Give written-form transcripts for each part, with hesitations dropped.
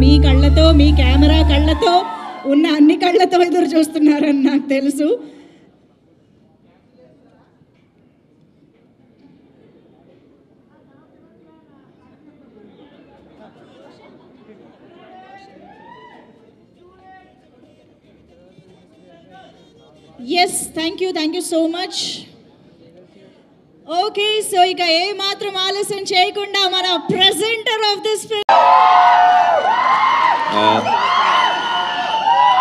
మీ కళ్ళతో, మీ కెమెరా కళ్ళతో ఉన్న అన్ని కళ్ళతో ఎదురు చూస్తున్నారని నాకు తెలుసు. Yes, thank you so much. Okay, so ఇక ఏ మాత్రం ఆలస్యం చేయకుండా మన ప్రెజెంటర్ ఆఫ్ దిస్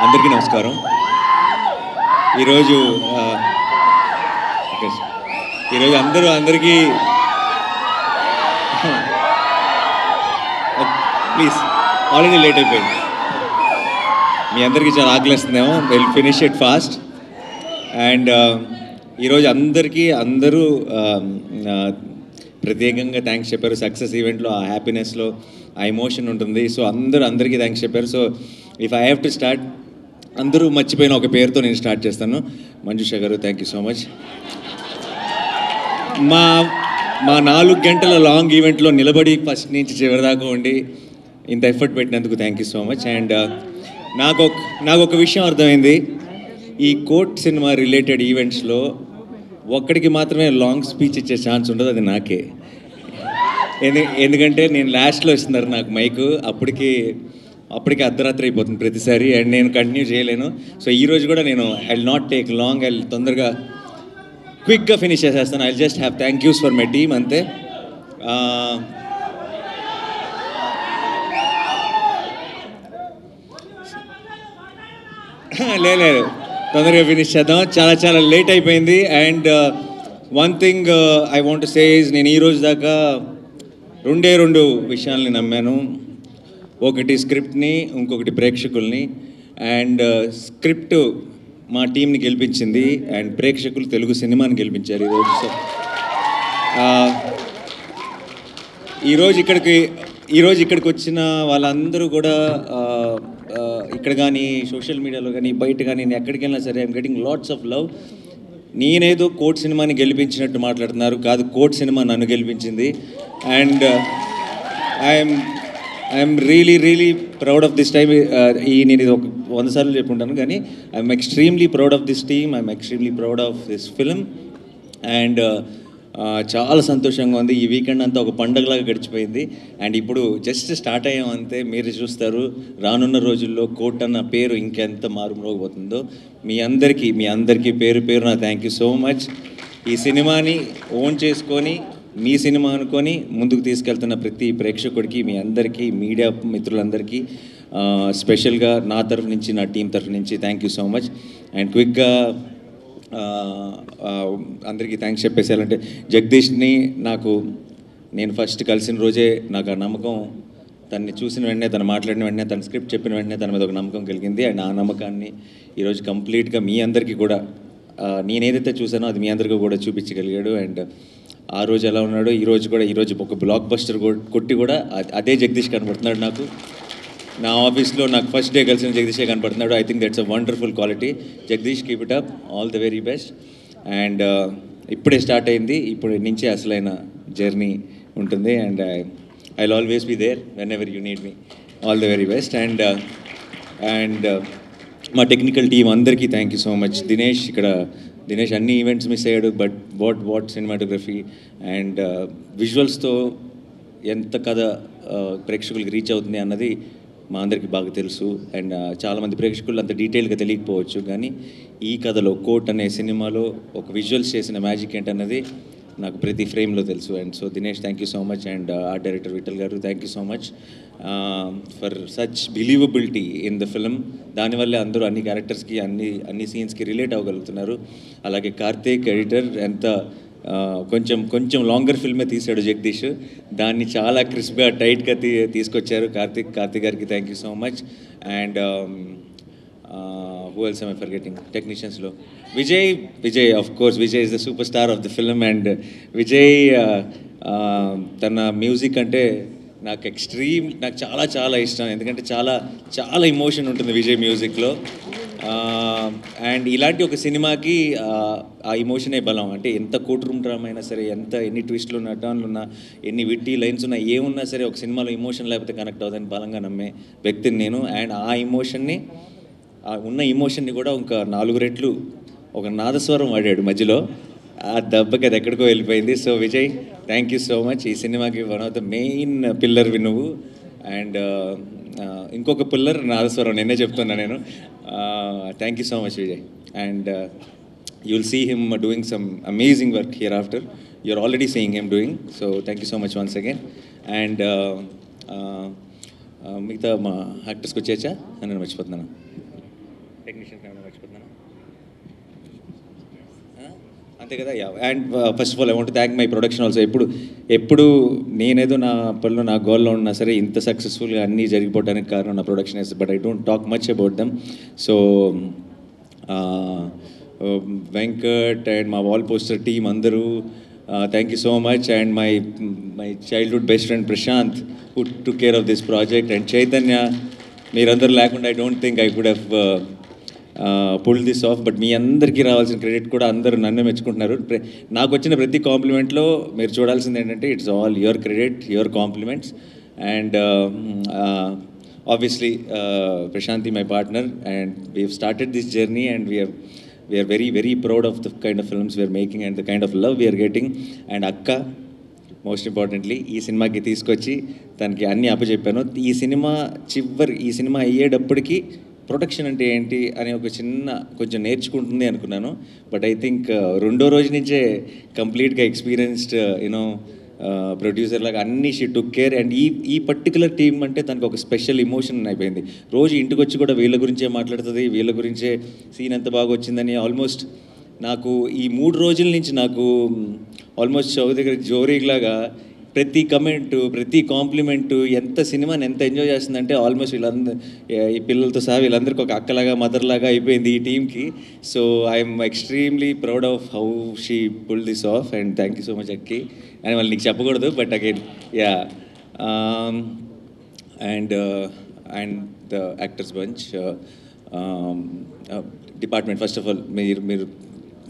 అందరికీ నమస్కారం. ఈరోజు అందరికీ ప్లీజ్, ఆల్రెడీ లేట్ అయిపోయింది. మీ అందరికీ చాలా ఆకలిస్తుందేమో, will finish it fast. And ఈరోజు అందరూ ప్రత్యేకంగా థ్యాంక్స్ చెప్పారు. సక్సెస్ ఈవెంట్లో ఆ హ్యాపీనెస్లో ఆ ఎమోషన్ ఉంటుంది. సో అందరికీ థ్యాంక్స్ చెప్పారు. So if I have to start, అందరూ మర్చిపోయిన ఒక పేరుతో నేను స్టార్ట్ చేస్తాను. మంజుష గారు, థ్యాంక్ యూ సో మచ్. మా 4 గంటల లాంగ్ ఈవెంట్లో నిలబడి ఫస్ట్ నుంచి చివరి దాకా ఉండి ఇంత ఎఫర్ట్ పెట్టినందుకు thank you so much. And నాకు ఒక విషయం అర్థమైంది. ఈ కోర్ట్ సినిమా రిలేటెడ్ ఈవెంట్స్లో ఒక్కడికి మాత్రమే లాంగ్ స్పీచ్ ఇచ్చే ఛాన్స్ ఉండదు, అది నాకే. ఎందుకంటే నేను లాస్ట్లో ఇస్తున్నారు నాకు మైకు, అప్పటికి అర్ధరాత్రి అయిపోతుంది ప్రతిసారి, అండ్ నేను కంటిన్యూ చేయలేను. సో ఈరోజు కూడా నేను I will not take long, I తొందరగా క్విక్గా ఫినిష్ చేసేస్తాను. I just have thank use for my team, అంతే. లేదు, తొందరగా ఫినిష్ చేద్దాం, చాలా లేట్ అయిపోయింది. And one thing I want to say is, నేను ఈరోజు దాకా రెండు విషయాల్ని నమ్మాను. ఒకటి స్క్రిప్ట్ని, ఇంకొకటి ప్రేక్షకుల్ని. అండ్ స్క్రిప్ట్ మా టీంని గెలిపించింది, అండ్ ప్రేక్షకులు తెలుగు సినిమాని గెలిపించారు ఈరోజు. సో ఈరోజు ఇక్కడికి వచ్చిన వాళ్ళందరూ కూడా ఇక్కడ కానీ సోషల్ మీడియాలో కానీ బయట కానీ నేను ఎక్కడికి వెళ్ళినా సరే I'm getting lots of love. నేనేదో కోర్ట్ సినిమాని గెలిపించినట్టు మాట్లాడుతున్నారు, కాదు కోర్ట్ సినిమా నన్ను గెలిపించింది. And I'm really proud of this time. నేను ఇది ఒక 100 సార్లు చెప్పుకుంటాను, కానీ I'm extremely proud of this team, I'm extremely proud of this film. And చాలా సంతోషంగా ఉంది. ఈ వీకెండ్ అంతా ఒక పండగలాగా గడిచిపోయింది. అండ్ ఇప్పుడు జస్ట్ స్టార్ట్ అయ్యామంతే. మీరు చూస్తారు రానున్న రోజుల్లో కోర్ట్ అన్న పేరు ఇంకెంత మారుమోగబోతుందో. మీ అందరికీ పేరు నా థ్యాంక్ యూ సో మచ్. ఈ సినిమాని ఓన్ చేసుకొని మీ సినిమా అనుకొని ముందుకు తీసుకెళ్తున్న ప్రతి ప్రేక్షకుడికి, మీ అందరికీ, మీడియా మిత్రులందరికీ స్పెషల్గా నా తరఫు నుంచి, నా టీం తరఫు నుంచి thank you so much. And క్విక్గా అందరికీ థ్యాంక్స్ చెప్పేసేయాలంటే, జగదీష్ని నేను ఫస్ట్ కలిసిన రోజే నాకు ఆ నమ్మకం, తన్ని చూసిన వెంటనే, తను మాట్లాడిన వెంటనే, తన స్క్రిప్ట్ చెప్పిన వెంటనే తన మీద ఒక నమ్మకం కలిగింది. అండ్ ఆ నమ్మకాన్ని ఈరోజు కంప్లీట్గా మీ అందరికీ కూడా నేనేదైతే చూసానో అది మీ అందరికీ కూడా చూపించగలిగాడు. అండ్ ఆ రోజు ఎలా ఉన్నాడో ఈరోజు ఒక బ్లాక్ బస్టర్ కొట్టి కూడా అదే జగదీష్ కనబడుతున్నాడు నాకు. నా ఆఫీస్లో నాకు ఫస్ట్ డే కలిసిన జగదీషే కనపడుతున్నాడు. I think that's a wonderful quality. Jagadish, keep it up, all the very best. And ఇప్పుడే స్టార్ట్ అయింది, ఇప్పుడు నుంచే అసలైన జర్నీ ఉంటుంది. And I will always be there whenever you need me. All the very best. And మా technical team అందరికీ thank you so much. Dinesh అన్ని events miss అయ్యాడు, బట్ వాట్ సినిమాటోగ్రఫీ అండ్ విజువల్స్తో ఎంత కథ ప్రేక్షకులకి రీచ్ అవుతుంది అన్నది మా అందరికీ బాగా తెలుసు. అండ్ చాలామంది ప్రేక్షకులు అంత డీటెయిల్గా తెలియకపోవచ్చు, కానీ ఈ కథలో కోర్ట్ అనే సినిమాలో ఒక విజువల్స్ చేసిన మ్యాజిక్ ఏంటన్నది నాకు ప్రతి ఫ్రేమ్లో తెలుసు. And so Dinesh, thank you so much. And art director Vithal garu, thank you so much for such believability in the film. దానివల్లే అందరూ అన్ని క్యారెక్టర్స్కి, అన్ని సీన్స్కి రిలేట్ అవ్వగలుగుతున్నారు. అలాగే కార్తీక్ ఎడిటర్, ఎంత కొంచెం లాంగర్ ఫిల్మే తీశాడు జగదీష్, దాన్ని చాలా క్రిస్ప్గా టైట్గా తీసుకొచ్చారు కార్తీక్ గారికి thank you so much. And who else I forgetting టెక్నీషియన్స్లో Vijay of course, Vijay is the super star of the film. And Vijay తన మ్యూజిక్ అంటే నాకు చాలా ఇష్టం, ఎందుకంటే చాలా ఎమోషన్ ఉంటుంది విజయ్ మ్యూజిక్లో. అండ్ ఇలాంటి ఒక సినిమాకి ఆ ఎమోషనే బలం. అంటే ఎంత కోర్ట్ రూమ్ డ్రామా అయినా సరే, ఎన్ని ట్విస్ట్లు ఉన్నా, టర్న్లు ఉన్నా, ఎన్ని విట్టి లైన్స్ ఉన్నా, ఏమున్నా సరే ఒక సినిమాలో ఎమోషన్ లేకపోతే కనెక్ట్ అవుతుందని బలంగా నమ్మే వ్యక్తిని నేను. అండ్ ఉన్న ఎమోషన్ని కూడా ఇంకా 4 రెట్లు ఒక నాదస్వరం వాడాడు మధ్యలో, ఆ దెబ్బకి అది ఎక్కడికో వెళ్ళిపోయింది. So Vijay, thank you so much. ఈ సినిమాకి వన్ ఆఫ్ ద మెయిన్ పిల్లర్వి నువ్వు. అండ్ ఇంకొక పిల్లర్ నాదస్వరం, నిన్నే చెప్తున్నా నేను. Thank you so much Vijay. And you will see him doing some amazing work here after. You're already seeing him doing. So thank you so much once again. And మిగతా మా యాక్టర్స్కి వచ్చేచ్చా అని మర్చిపోతున్నాను, టెక్నీషియన్స్ మర్చిపోతున్నాను అంతే కదా. And first of all I want to thank my production also. ఎప్పుడు నేనేదో నా పనిలో, నా గోల్లో ఉన్నా సరే, ఇంత సక్సెస్ఫుల్గా అన్నీ జరిగిపోవడానికి కారణం నా production is. But I don't talk much about them. So Venkat and మా వాల్ పోస్టర్ టీమ్ అందరూ thank you so much. And my childhood best friend Prashanth, who took care of this project. And Chaitanya, మీరందరూ లేకుండా I don't think I could have pull this off. But మీ అందరికీ రావాల్సిన credit కూడా అందరూ నన్ను మెచ్చుకుంటున్నారు. నాకు వచ్చిన ప్రతి కాంప్లిమెంట్లో మీరు చూడాల్సింది ఏంటంటే, it's all your credit, your compliments. And obviously Prashanthi my partner, and we have started this journey and we are very very proud of the kind of films we are making and the kind of love we are getting. And అక్క, most importantly ఈ సినిమాకి తీసుకొచ్చి తనకి అన్నీ అప్పచెప్పాను. ఈ cinema అయ్యేటప్పటికి production అంటే ఏంటి అని కొంచెం నేర్చుకుంటుంది అనుకున్నాను. బట్ ఐ థింక్ 2వ రోజు నుంచే కంప్లీట్గా ఎక్స్పీరియన్స్డ్ ప్రొడ్యూసర్ లాగా అన్నీ షీ టుక్ కేర్. అండ్ ఈ పర్టికులర్ టీమ్ అంటే తనకు ఒక స్పెషల్ ఎమోషన్ అయిపోయింది. రోజు ఇంటికి వచ్చి కూడా వీళ్ళ గురించే మాట్లాడుతుంది, వీళ్ళ గురించే సీన్ ఎంత బాగా వచ్చిందని. ఆల్మోస్ట్ నాకు ఈ 3 రోజుల నుంచి నాకు ఆల్మోస్ట్ చౌదరి దగ్గర జోరీలాగా ప్రతి కమెంటు, ప్రతి కాంప్లిమెంటు ఎంత సినిమాని ఎంత ఎంజాయ్ చేస్తుందంటే ఆల్మోస్ట్ వీళ్ళందరూ ఈ పిల్లలతో సహా వీళ్ళందరికీ ఒక అక్కలాగా మదర్లాగా అయిపోయింది ఈ టీంకి. So I'm extremely proud of how she pull this off and thank you so much అక్కి. అని వాళ్ళు నీకు చెప్పకూడదు but again yeah. And the actors bunch department, first of all మీరు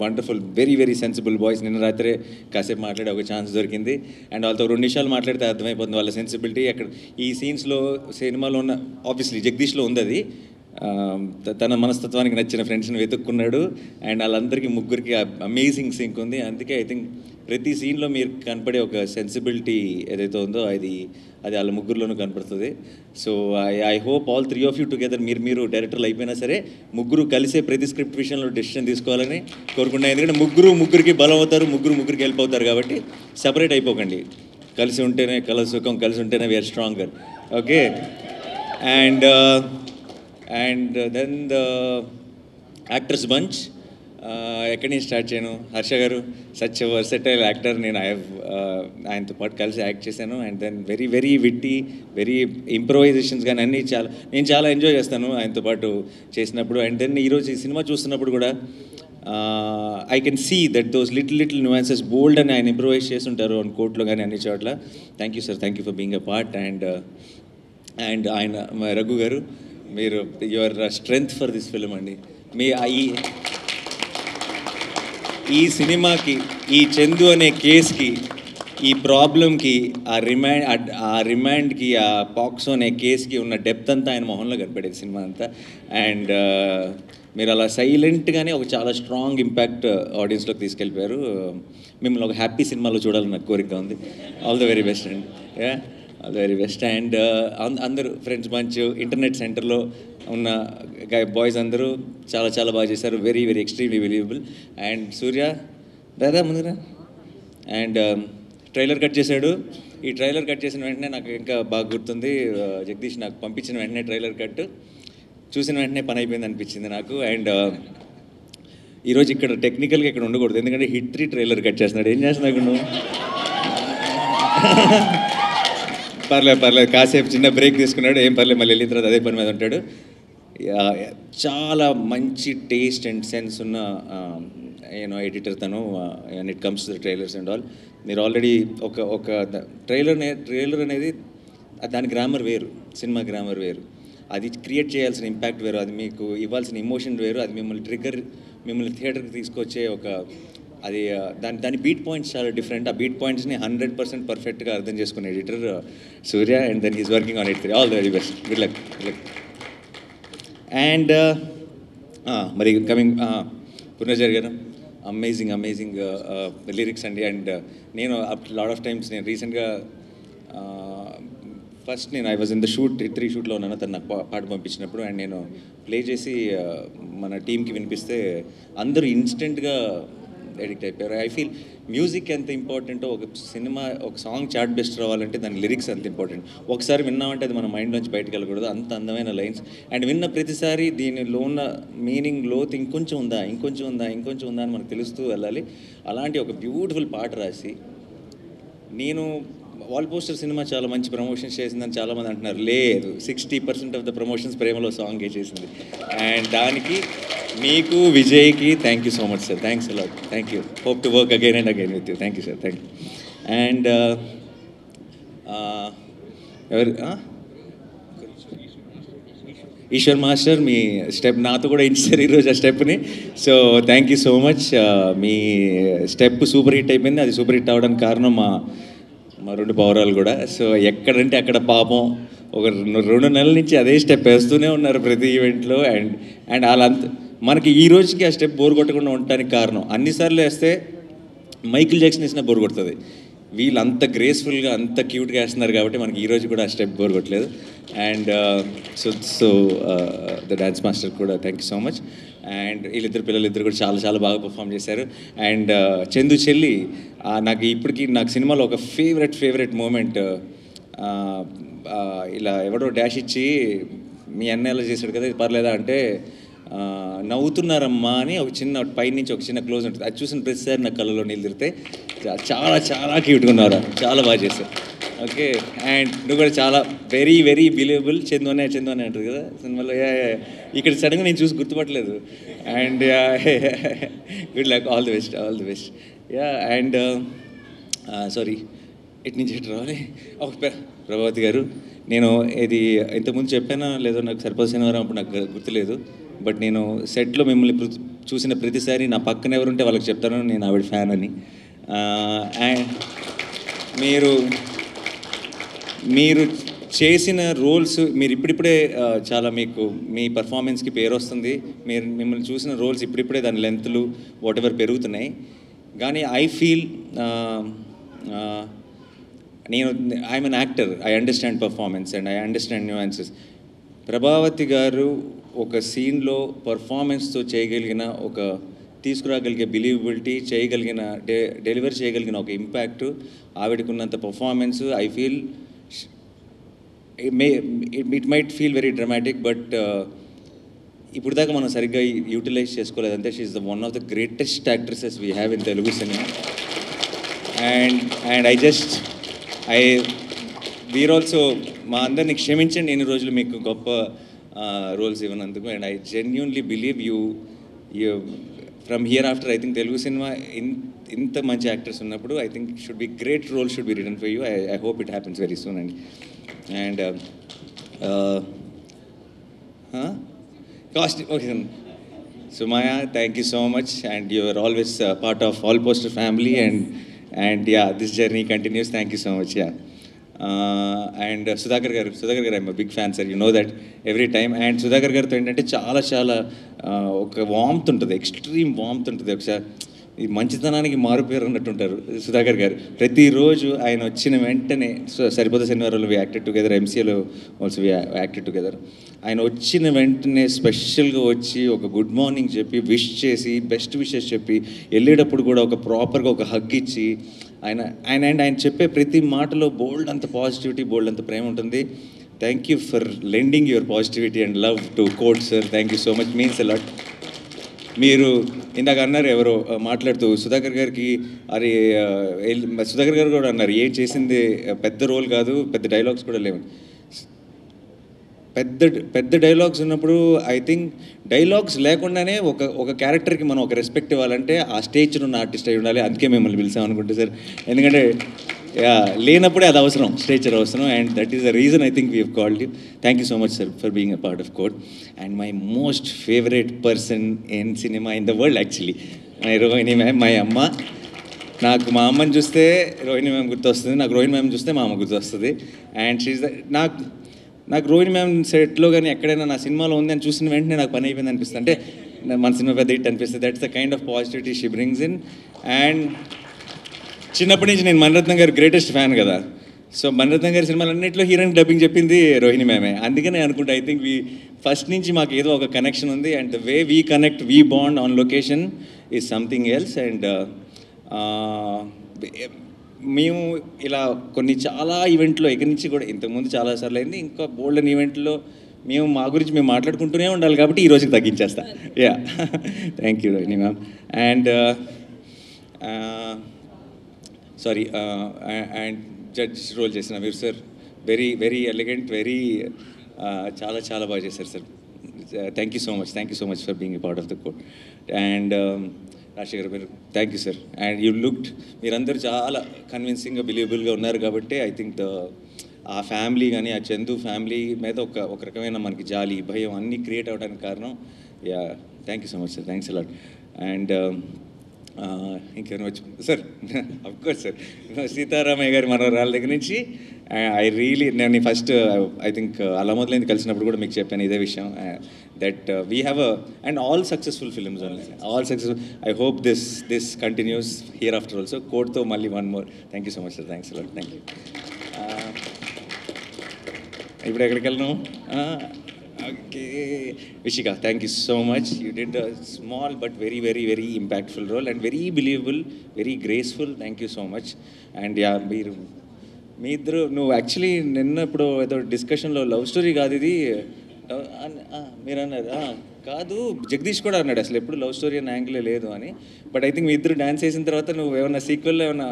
wonderful, very very sensible boys. నిన్న రాత్రే కాసేపు మాట్లాడే ఒక ఛాన్స్ దొరికింది అండ్ వాళ్ళతో 2 నిమిషాలు మాట్లాడితే అర్థమైపోతుంది వాళ్ళ సెన్సిబిలిటీ. అక్కడ ఈ సీన్స్లో సినిమాలో ఉన్న ఆబ్వియస్లీ జగదీష్లో ఉంది అది. తన మనస్తత్వానికి నచ్చిన ఫ్రెండ్స్ని వెతుక్కున్నాడు అండ్ వాళ్ళందరికీ ముగ్గురికి అమేజింగ్ సింక్ ఉంది. అందుకే ఐ థింక్ ప్రతి సీన్లో మీరు కనపడే ఒక సెన్సిబిలిటీ ఏదైతే ఉందో అది వాళ్ళ ముగ్గురులోనూ కనపడుతుంది. So I hope all 3 of you together మీరు డైరెక్టర్లు అయిపోయినా సరే ముగ్గురు కలిసే ప్రతి స్క్రిప్ట్ విషయంలో డెసిషన్ తీసుకోవాలని కోరుకుంటున్నాను. ఎందుకంటే ముగ్గురికి బలం అవుతారు, ముగ్గురికి హెల్ప్ అవుతారు. కాబట్టి సెపరేట్ అయిపోకండి. కలిసి ఉంటేనే కల సుఖం, కలిసి ఉంటేనే we are stronger. Okay. And then the actors bunch. ఎక్కడి నుంచి స్టార్ట్ చేయను? హర్ష గారు సచ్ వర్సటైల్ యాక్టర్. నేను ఆయనతో పాటు కలిసి యాక్ట్ చేశాను and then very very witty, very improvisations కానీ అన్నీ నేను చాలా ఎంజాయ్ చేస్తాను ఆయనతో పాటు చేసినప్పుడు. అండ్ దెన్ ఈరోజు ఈ సినిమా చూస్తున్నప్పుడు కూడా I can see that those little nuances bold అని ఆయన ఇంప్రొవైజ్ చేస్తుంటారు అని కోర్టులో కానీ అన్ని చోట్ల. Thank you sir, thank you for being a part. And ఆయన రఘు గారు, మీరు your strength for this film అండి. మీ ఈ సినిమాకి, ఈ చందు అనే కేస్కి, ఈ ప్రాబ్లంకి, ఆ రిమాండ్కి, ఆ పాక్సో అనే కేస్కి ఉన్న డెప్త్ అంతా ఆయన మొహంలో కనపడేది సినిమా అంతా. అండ్ మీరు అలా సైలెంట్గానే ఒక చాలా స్ట్రాంగ్ ఇంపాక్ట్ ఆడియన్స్లోకి తీసుకెళ్ళిపోయారు. మిమ్మల్ని ఒక హ్యాపీ సినిమాలో చూడాలని నాకు కోరిక ఉంది. ఆల్ ద వెరీ బెస్ట్ అండి. All the very best. And అందరూ ఫ్రెండ్స్ బంచ్, ఇంటర్నెట్ సెంటర్లో ఉన్న బాయ్స్ అందరూ చాలా చాలా బాగా చేశారు. Very very extremely believable. And Surya Dada ముందుగా అండ్ ట్రైలర్ కట్ చేశాడు. ఈ ట్రైలర్ కట్ చేసిన వెంటనే నాకు ఇంకా బాగా గుర్తుంది, జగదీష్ నాకు పంపించిన వెంటనే ట్రైలర్ కట్ చూసిన వెంటనే పని అయిపోయింది అనిపించింది నాకు. అండ్ ఈరోజు ఇక్కడ టెక్నికల్గా ఇక్కడ ఉండకూడదు, ఎందుకంటే హిట్ 3 ట్రైలర్ కట్ చేస్తున్నాడు. ఏం చేస్తున్నావు నువ్వు? పర్లేదు కాసేపు చిన్న బ్రేక్ తీసుకున్నాడు, ఏం పర్లేదు, మళ్ళీ వెళ్ళిన తర్వాత అదే పని మీద ఉంటాడు. చాలా మంచి టేస్ట్ అండ్ సెన్స్ ఉన్న ఎడిటర్ తను. And it comes to the trailers and all. మీరు ఆల్రెడీ ఒక ట్రైలర్ అనేది దాని గ్రామర్ వేరు, సినిమా గ్రామర్ వేరు. అది క్రియేట్ చేయాల్సిన ఇంపాక్ట్ వేరు, అది మీకు ఇవ్వాల్సిన ఎమోషన్ వేరు, అది మిమ్మల్ని థియేటర్కి తీసుకొచ్చే అది దాని బీట్ పాయింట్స్ చాలా డిఫరెంట్. ఆ బీట్ పాయింట్స్ని 100% పర్ఫెక్ట్గా అర్థం చేసుకునే editor Surya. And then he's working on it. All the very best, good luck. And మరి కమింగ్ పునర్జర్ గారు, అమేజింగ్ లిరిక్స్ అండి. అండ్ నేను లాట్ ఆఫ్ టైమ్స్ నేను రీసెంట్గా first I was in the shoot, 3 షూట్లో ఉన్నాను. తను నాకు పాట పంపించినప్పుడు అండ్ నేను ప్లే చేసి మన టీంకి వినిపిస్తే అందరూ ఇన్స్టెంట్గా ఎడిక్ట్ అయిపోయారు. ఐ ఫీల్ మ్యూజిక్ ఎంత ఇంపార్టెంటో ఒక సాంగ్ చార్ట్ బెస్ట్ రావాలంటే దాని లిరిక్స్ అంత ఇంపార్టెంట్. ఒకసారి విన్నామంటే అది మన మైండ్ నుంచి బయటకు వెళ్ళకూడదు, అంత అందమైన లైన్స్. అండ్ విన్న ప్రతిసారి దీనిలో ఉన్న మీనింగ్ లోతు ఇంకొంచెం ఉందా అని మనకు తెలుస్తూ వెళ్ళాలి. అలాంటి ఒక బ్యూటిఫుల్ పాట రాసి, నేను వాల్ పోస్టర్ సినిమా చాలా మంచి ప్రమోషన్స్ చేసిందని చాలామంది అంటున్నారు. లేదు, 60% ఆఫ్ ద ప్రమోషన్స్ ప్రేమలో సాంగే చేసింది. అండ్ దానికి మీకు, విజయ్కి thank you so much sir. Thanks a lot. Thank you. Hope to work again and again with you. Thank you sir. Thank you. And Eshwar master, మీ స్టెప్ నాతో కూడా ఇచ్చారు ఈరోజు ఆ స్టెప్ని. So thank you so much. మీ స్టెప్ సూపర్ హిట్ అయిపోయింది. అది సూపర్ హిట్ అవ్వడానికి కారణం మా 2 పౌరాలు కూడా. సో ఎక్కడంటే అక్కడ పాపం ఒక 2 నెలల నుంచి అదే స్టెప్ వేస్తూనే ఉన్నారు ప్రతి ఈవెంట్లో. అండ్ వాళ్ళంతా మనకి ఈ రోజుకి ఆ స్టెప్ బోర్ కొట్టకుండా ఉండటానికి కారణం, అన్నిసార్లు వేస్తే మైకిల్ జాక్సన్ వేసినా బోర్ కొడుతుంది, వీళ్ళు అంత గ్రేస్ఫుల్గా అంత క్యూట్గా వేస్తున్నారు కాబట్టి మనకి ఈరోజు కూడా ఆ స్టెప్ బోర్ కొట్టలేదు. And so the dance master కూడా thank you so much. And పిల్లలిద్దరు కూడా చాలా చాలా బాగా పర్ఫామ్ చేశారు. అండ్ చందు చెల్లి, నాకు సినిమాలో ఒక ఫేవరెట్ మూమెంట్, ఇలా ఎవడో డాష్ ఇచ్చి మీ అన్న ఎలా చేశాడు కదా ఇది పర్లేదా అంటే నవ్వుతున్నారమ్మా అని ఒక చిన్న పైనుంచి ఒక చిన్న క్లోజ్ ఉంటుంది. అది చూసిన ప్రతిసారి నా కళ్ళలో నీళ్ళు తిరిగితే చాలా చాలా క్యూట్గా ఉన్నారు, చాలా బాగా చేశారు. ఓకే, అండ్ నువ్వు కూడా చాలా వెరీ వెరీ బిలీవబుల్. చందు అనే అంటారు కదా సినిమాలో. ఇక్కడ సడన్గా నేను చూసి గుర్తుపట్టలేదు. And good luck, all the best. Yeah, and sorry ఇటు నుంచి ఇటు రావాలి. ప్రభావతి గారు, నేను ఇది ఇంతకుముందు చెప్పానా లేదో నాకు సరిపోదు శనివారం, అప్పుడు నాకు గుర్తులేదు. బట్ నేను సెట్లో మిమ్మల్ని చూసిన ప్రతిసారి నా పక్కన ఎవరుంటే వాళ్ళకి చెప్తాను నేను ఆవిడ ఫ్యాన్ అని. అండ్ మీరు చేసిన రోల్స్, మీరు ఇప్పుడిప్పుడే చాలా మీకు మీ పర్ఫార్మెన్స్కి పేరు వస్తుంది. మిమ్మల్ని చూసిన రోల్స్ ఇప్పుడిప్పుడే దాని లెంత్లు వాట్ ఎవర్ పెరుగుతున్నాయి. కానీ I feel I'm an actor, I understand performance and I understand nuances. Prabhavathi garu ఒక సీన్లో పర్ఫార్మెన్స్తో చేయగలిగిన తీసుకురాగలిగే బిలీవబిలిటీ, డెలివర్ చేయగలిగిన ఒక ఇంపాక్ట్, ఆవిడకున్నంత performance, I feel it might feel very dramatic, but ఇప్పుడు దాకా మనం సరిగ్గా యూటిలైజ్ చేసుకోలేదంటే she is the one of the greatest actresses we have in Telugu cinema. And we're also, మా అందరిని క్షమించండి ఎన్ని రోజులు మీకు గొప్ప రోల్స్ ఇవ్వనందుకు. And I genuinely believe you from here after, I think Telugu cinema ఇంత మంచి యాక్టర్స్ ఉన్నప్పుడు I think should be great role should be written for you. I hope it happens very soon అండి. And okay, Sumaya, thank you so much, and you are always part of All Poster family, and yeah, this journey continues. Thank you so much. Yeah, and Sudhakar garu, I'm a big fan, sir. You know that every time. And Sudhakar garu to entante చాలా ఒక warmth ఉంటుంది, extreme warmth ఉంటుంది. ఒకసారి ఈ మంచితనానికి మారుపేరు అన్నట్టుంటారు సుధాకర్ గారు. ప్రతిరోజు ఆయన వచ్చిన వెంటనే, సరిపోతే శనివారంలో వి యాక్టెడ్ టుగెదర్, ఎంసీఏలో ఆల్సో వి యాక్టెడ్ టుగెదర్. ఆయన వచ్చిన వెంటనే స్పెషల్గా వచ్చి ఒక గుడ్ మార్నింగ్ చెప్పి, విష్ చేసి, బెస్ట్ విషెస్ చెప్పి, వెళ్ళేటప్పుడు కూడా ఒక ప్రాపర్గా ఒక హగ్ ఇచ్చి, ఆయన చెప్పే ప్రతి మాటలో బోల్డ్ అంత పాజిటివిటీ, బోల్డ్ అంత ప్రేమ ఉంటుంది. Thank you for lending your positivity and love to court, sir. Thank you so much, means a lot. మీరు ఇందాక అన్నారు ఎవరో మాట్లాడుతూ సుధాకర్ గారికి, అరే సుధాకర్ గారు కూడా అన్నారు ఏం చేసింది పెద్ద రోల్ కాదు, పెద్ద డైలాగ్స్ కూడా లేవు. పెద్ద డైలాగ్స్ ఉన్నప్పుడు ఐ థింక్ డైలాగ్స్ లేకుండానే ఒక క్యారెక్టర్కి మనం ఒక రెస్పెక్ట్ ఇవ్వాలంటే ఆ స్టేజ్లో ఉన్న ఆర్టిస్ట్ అయి ఉండాలి. అందుకే మిమ్మల్ని పిలిచాం అనుకుంటే సార్, ఎందుకంటే లేనప్పుడే అది అవసరం, స్టేచర్ అవసరం. And that is the reason I think we have called you. Thank you so much sir for being a part of court. And my most favourite person in cinema in the world actually my Rohini ma'am, my అమ్మ. నాకు మా అమ్మని చూస్తే Rohini ma'am గుర్తొస్తుంది, నాకు Rohini ma'am చూస్తే మా అమ్మ గుర్తొస్తుంది. అండ్ షీఈ్ నాకు రోహిణి మ్యామ్ సెట్లో కానీ ఎక్కడైనా నా సినిమాలో ఉంది అని చూసిన వెంటనే నాకు పని అయిపోయింది అనిపిస్తుంది. అంటే మన సినిమా పెద్ద హిట్ అనిపిస్తుంది. That's the kind of positivity she brings in. And చిన్నప్పటి నుంచి నేను మణిరత్నం గారి గ్రేటెస్ట్ ఫ్యాన్ కదా. సో మణిరత్నం గారి సినిమాలన్నింటిలో హీరోయిన్ డబ్బింగ్ చెప్పింది రోహిణి మ్యామే. అందుకనే అనుకుంటా ఐ థింక్ ఫస్ట్ నుంచి మాకు ఏదో ఒక కనెక్షన్ ఉంది. And the way we connect, we bond on location is something else. And మేము ఇలా కొన్ని చాలా ఈవెంట్లో ఇక్కడి నుంచి కూడా ఇంతకుముందు చాలాసార్లు అయింది, ఇంకా బోల్డెన్ ఈవెంట్లో మా గురించి మేము మాట్లాడుకుంటూనే ఉండాలి కాబట్టి ఈ రోజుకి తగ్గించేస్తా. Yeah, thank you Rohini ma'am. And sorry, and judge role చేసిన మీరు sir, very very elegant, very చాలా చాలా బాగా చేశారు sir. Thank you so much for being a part of the court. And Rajasekhar garu, thank you sir. And you looked, మీరందరూ చాలా కన్విన్సింగ్గా, బిలీవబుల్గా ఉన్నారు కాబట్టి ఐ థింక్ ఆ ఫ్యామిలీ కానీ, ఆ చందు ఫ్యామిలీ మీద ఒక రకమైన మనకి జాలి, భయం అన్నీ క్రియేట్ అవ్వడానికి కారణం. Yeah, thank you so much sir, thanks allot. And ఇంకేమైనా వచ్చి సార్, అఫ్కోర్స్ సార్, సీతారామయ్య గారి మనవరాళ్ళ దగ్గర నుంచి నేను ఫస్ట్ ఐ థింక్ అలా మొదలైంది కలిసినప్పుడు కూడా మీకు చెప్పాను ఇదే విషయం, that we have and all successful films only, all successful. I hope this continuous here after also. కోడ్తో మళ్ళీ one more. Thank you so much sir, thanks a lot. Thank you. ఇప్పుడు ఎక్కడికి వెళ్ళను? Okay, Vishika, thank you so much. You did a small but very, very, very impactful role and very believable, very graceful. Thank you so much. And yeah, మీ ఇద్దరు, నువ్వు actually నిన్న ఇప్పుడు ఏదో డిస్కషన్లో love story కాదు ఇది మీరు అన్నారు, కాదు, జగదీష్ కూడా అన్నాడు అసలు ఎప్పుడు లవ్ స్టోరీ అనే యాంగిలే లేదు అని. బట్ ఐ థింక్ మీ ఇద్దరు డాన్స్ చేసిన తర్వాత నువ్వు ఏమన్నా సీక్వెల్లో ఏమన్నా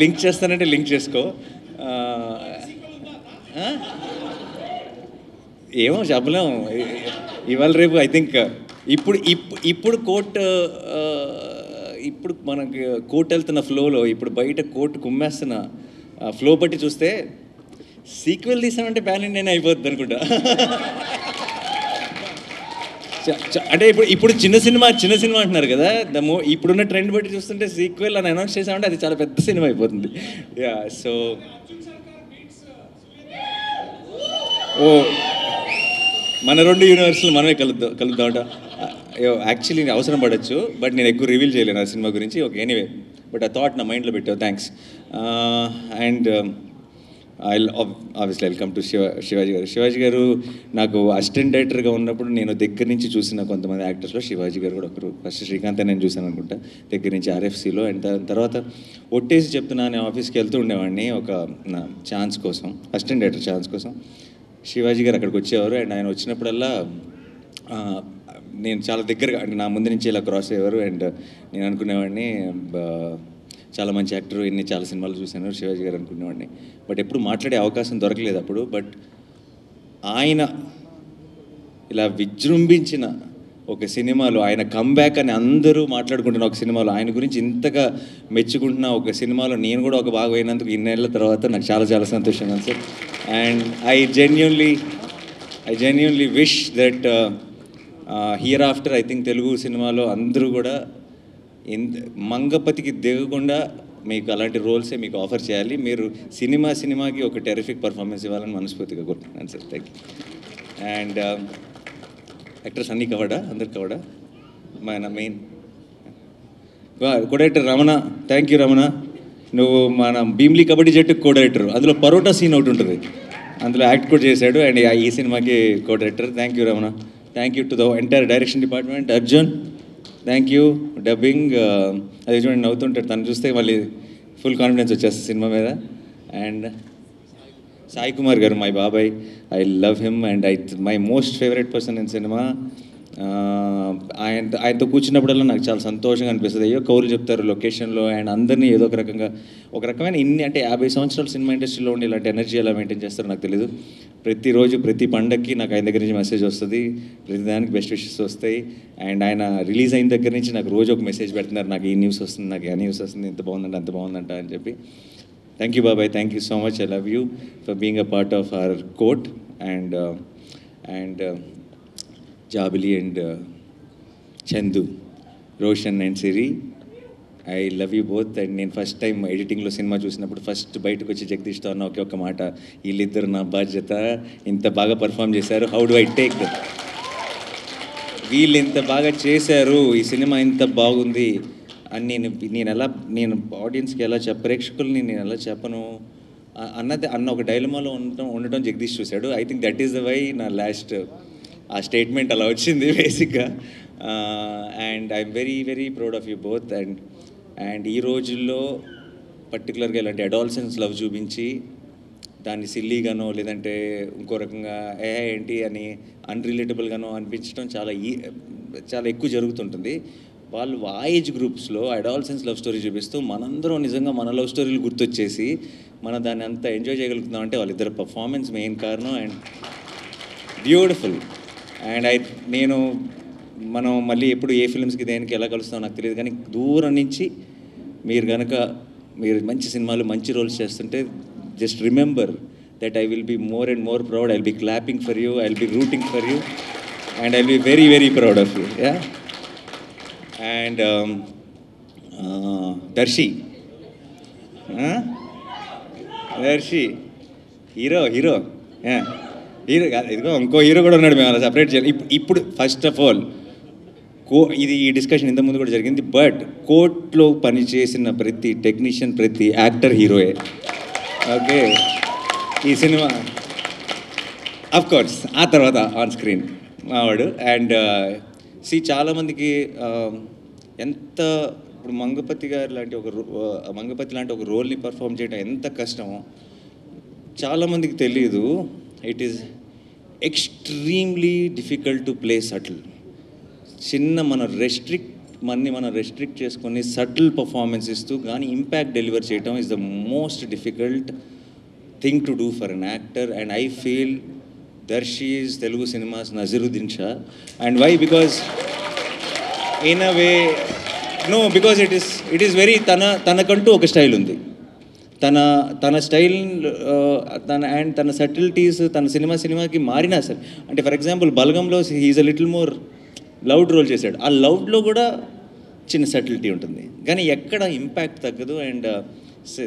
లింక్ చేస్తానంటే లింక్ చేసుకో. ఏమో చెప్పలేము, ఇవాళ రేపు ఐ థింక్ ఇప్పుడు ఇప్పుడు మనకి కోర్ట్ వెళ్తున్న ఫ్లోలో, ఇప్పుడు బయట కోర్టు కుమ్మేస్తున్న ఫ్లో బట్టి చూస్తే సీక్వెల్ తీసామంటే ప్యాన్ ఇండియన్ అయిపోతుంది అనుకుంటా. అంటే ఇప్పుడు చిన్న సినిమా అంటున్నారు కదా, ఇప్పుడున్న ట్రెండ్ బట్టి చూస్తుంటే సీక్వెల్ అని అనౌన్స్ చేసామంటే అది చాలా పెద్ద సినిమా అయిపోతుంది. యా, సో మన 2 యూనివర్స్లు మనమే కలుద్దామట. యాక్చువల్లీ అవసరం పడవచ్చు, బట్ నేను ఎక్కువ రివీల్ చేయలేను ఆ సినిమా గురించి. ఓకే, ఎనీవే, బట్ ఆ థాట్ నా మైండ్లో పెట్టావు, thanks. And obviously welcome to Shivaji గారు నాకు అసిస్టెంట్ డైరెక్టర్గా ఉన్నప్పుడు నేను దగ్గర నుంచి చూసిన కొంతమంది యాక్టర్స్లో శివాజీ గారు కూడా ఒకరు. ఫస్ట్ శ్రీకాంత్ నేను చూశాను అనుకుంటా దగ్గర నుంచి RFCలో. అండ్ తర్వాత ఒట్టేసి చెప్తున్నా, నేను ఆఫీస్కి వెళ్తూ ఉండేవాడిని ఒక ఛాన్స్ కోసం, అసిస్టెంట్ డైరెక్టర్ ఛాన్స్ కోసం. శివాజీ గారు అక్కడికి వచ్చేవారు. అండ్ ఆయన వచ్చినప్పుడల్లా నేను చాలా దగ్గరగా, అంటే నా ముందు నుంచి ఇలా క్రాస్ అయ్యేవారు. అండ్ నేను అనుకునేవాడిని చాలా మంచి యాక్టర్, చాలా సినిమాలు చూశాను శివాజీ గారు అనుకునేవాడిని. బట్ ఎప్పుడు మాట్లాడే అవకాశం దొరకలేదు అప్పుడు. బట్ ఆయన ఇలా విజృంభించిన ఒక సినిమాలో, ఆయన కమ్బ్యాక్ అని అందరూ మాట్లాడుకుంటున్న ఒక సినిమాలో, ఆయన గురించి ఇంతగా మెచ్చుకుంటున్న ఒక సినిమాలో నేను కూడా ఒక భాగం అయినందుకు ఇన్నేళ్ల తర్వాత నాకు చాలా చాలా సంతోషంగా ఉంది sir. And I genuinely wish that here after I think Telugu సినిమాలో అందరూ కూడా మంగపతికి దిగకుండా మీకు అలాంటి రోల్సే మీకు ఆఫర్ చేయాలి. మీరు సినిమాకి ఒక టెరిఫిక్ పర్ఫార్మెన్స్ ఇవ్వాలని మనస్ఫూర్తిగా కోరుకుంటున్నాను sir. Thank you. And actors అన్నీ కవడా, అందరు కవడా. మన main co-director Ramana, thank you Ramana. నువ్వు మన భీమ్లీ కబడ్డీ జట్టుకు కో-డైరెక్టర్, అందులో పరోటా సీన్ ఒకటి ఉంటుంది, అందులో యాక్ట్ కూడా చేశాడు. అండ్ ఈ సినిమాకి co-director. Thank you Ramana. Thank you to the entire direction department. Arjun, thank you. Dubbing అది చూడండి నవ్వుతుంటాడు, తను చూస్తే మళ్ళీ ఫుల్ కాన్ఫిడెన్స్ వచ్చేస్తుంది సినిమా మీద. అండ్ సాయి కుమార్ గారు, మై బాబాయ్, I love him and my most favourite person in cinema. ఆయనతో కూర్చున్నప్పుడల్లా నాకు చాలా సంతోషంగా అనిపిస్తుంది. అయ్యో కౌలు చెప్తారు లొకేషన్లో, అండ్ అందరినీ ఏదో ఒక రకమైన అంటే 50 సంవత్సరాలు సినిమా ఇండస్ట్రీలో ఉండి ఇలాంటి ఎనర్జీ ఎలా మెయింటైన్ చేస్తారో నాకు తెలియదు. ప్రతిరోజు ప్రతి పండగకి నాకు ఆయన దగ్గర నుంచి మెసేజ్ వస్తుంది, ప్రతిదానికి బెస్ట్ విషెస్ వస్తాయి. అండ్ ఆయన రిలీజ్ అయిన దగ్గర నుంచి నాకు రోజు ఒక మెసేజ్ పెడుతున్నారు, నాకు ఈ న్యూస్ వస్తుంది, నాకు ఆ న్యూస్ వస్తుంది, ఇంత బాగుందంట అంత బాగుందంట అని చెప్పి. థ్యాంక్ యూ బాబాయ్, thank you so much. I love you for being a part of our court. And Jabili and Chandu, Roshan and Siri, I love you both. And నేను ఫస్ట్ టైం ఎడిటింగ్లో సినిమా చూసినప్పుడు ఫస్ట్ బయటకు వచ్చి జగదీష్తో అన్న ఒకే మాట, వీళ్ళిద్దరు నా బాధ్యత, ఇంత బాగా పర్ఫామ్ చేశారు, how do I take that, వీళ్ళు ఇంత బాగా చేశారు, ఈ సినిమా ఇంత బాగుంది అని నేను ఆడియన్స్కి ఎలా ప్రేక్షకుల్ని నేను ఎలా చెప్పను అన్న ఒక డైలమాలో ఉండటం జగదీష్ చూశాడు. I think that is the why నా లాస్ట్ ఆ స్టేట్మెంట్ అలా వచ్చింది బేసిక్గా. And I'm very very proud of you both. అండ్ ఈ రోజుల్లో పర్టికులర్గా ఇలాంటి అడాల్సెన్స్ లవ్ చూపించి దాన్ని సిల్లీగానో లేదంటే ఇంకో రకంగా ఏంటి అని అన్రిలేటబుల్గానో అనిపించడం చాలా ఎక్కువ జరుగుతుంటుంది. వాళ్ళు ఆ ఏజ్ గ్రూప్స్లో అడాల్సెన్స్ లవ్ స్టోరీ చూపిస్తూ మనందరం నిజంగా మన లవ్ స్టోరీలు గుర్తొచ్చేసి మనం దాన్ని అంతా ఎంజాయ్ చేయగలుగుతున్నాం అంటే వాళ్ళిద్దరు పర్ఫార్మెన్స్ మెయిన్ కారణం. And beautiful. అండ్ మనం మళ్ళీ ఎప్పుడు ఏ ఫిల్మ్స్కి దేనికి ఎలా కలుస్తామో నాకు తెలియదు, కానీ దూరం నుంచి మీరు మంచి సినిమాలు మంచి రోల్స్ చేస్తుంటే just remember that I will be more and more proud. I will be clapping for you, I will be rooting for you, and I will be very very proud of you. Yeah. And Darshi hero కాదు, ఇదిగో ఇంకో hero కూడా ఉన్నాడు, మేము అలా separate చేయాలి. ఇప్పుడు first of all ఈ డిస్కషన్ ఇంతకుముందు కూడా జరిగింది, బట్ కోర్ట్లో పనిచేసిన ప్రతి టెక్నీషియన్ ప్రతి యాక్టర్ హీరోయే. ఓకే, ఈ సినిమా అఫ్ కోర్స్ ఆ తర్వాత ఆన్ స్క్రీన్ మావాడు. అండ్ చాలామందికి ఇప్పుడు మంగపతి లాంటి ఒక రోల్ని పర్ఫామ్ చేయడం ఎంత కష్టమో చాలామందికి తెలియదు. Extremely difficult to play subtle. మనం రెస్ట్రిక్ట్ చేసుకొని సటిల్ పర్ఫార్మెన్స్ ఇస్తూ కానీ ఇంపాక్ట్ డెలివర్ చేయటం is the most difficult thing to do for an actor. And I feel Darshi is Telugu cinemas Naseeruddin Shah. And why? Because in a way because it is very తనకంటూ ఒక style ఉంది. తన style తన subtleties తన సినిమాకి మారినా సరే, అంటే ఫర్ ఎగ్జాంపుల్ బలగంలో he is a little more loud role చేశాడు. ఆ లౌడ్లో కూడా చిన్న సటిల్టీ ఉంటుంది కానీ ఎక్కడ ఇంపాక్ట్ తగ్గదు. And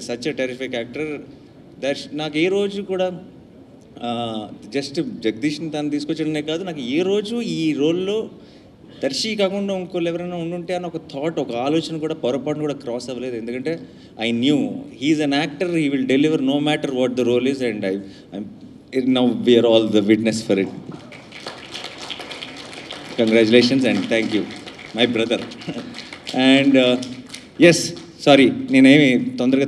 such a terrific actor. నాకు ఏ రోజు కూడా జస్ట్ జగదీష్ని తను తీసుకొచ్చడమే కాదు, నాకు ఏ రోజు ఈ రోల్లో దర్శి కాకుండా ఇంకోళ్ళు ఎవరైనా ఉండుంటే అని ఒక థాట్, ఒక ఆలోచన కూడా పొరపాటును కూడా క్రాస్ అవ్వలేదు. ఎందుకంటే I knew he's an actor, he will deliver no matter what the role is. And now we're all the witness for it. Congratulations and thank you my brother. And yes, sorry నేనేమి తొందరగా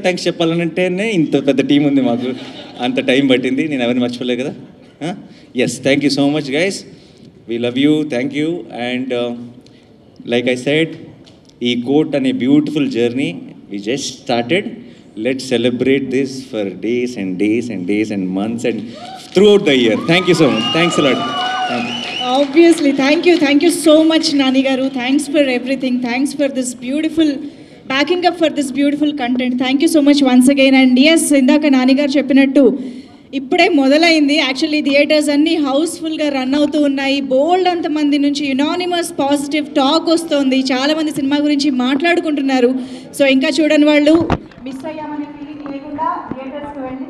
thanks చెప్పాలనంటేనే ఇంత పెద్ద team ఉంది మాకు, అంత time పట్టింది. నేను ఎవరిని మర్చిపోలే కదా. Yes, thank you so much guys. We love you, thank you. And like I said, ee court ane beautiful journey we just started. Let's celebrate this for days and days and days and months and throughout the year. Thank you so much. Thanks a lot. Thank you. Obviously, thank you so much Nani garu. Thanks for everything. Thanks for this beautiful backing up for this beautiful content. Thank you so much once again. And yes, indaka Nani garu cheppinattu ఇప్పుడే మొదలైంది. Actually theatres అన్నీ హౌస్ఫుల్గా run అవుతూ ఉన్నాయి. బోల్డ్ అంతమంది నుంచి unanimous positive talk వస్తుంది. చాలామంది cinema గురించి మాట్లాడుకుంటున్నారు. సో ఇంకా చూడని వాళ్ళు మిస్ అయ్యామనే ఫీలింగ్ లేకుండా థియేటర్స్కి వెళ్ళి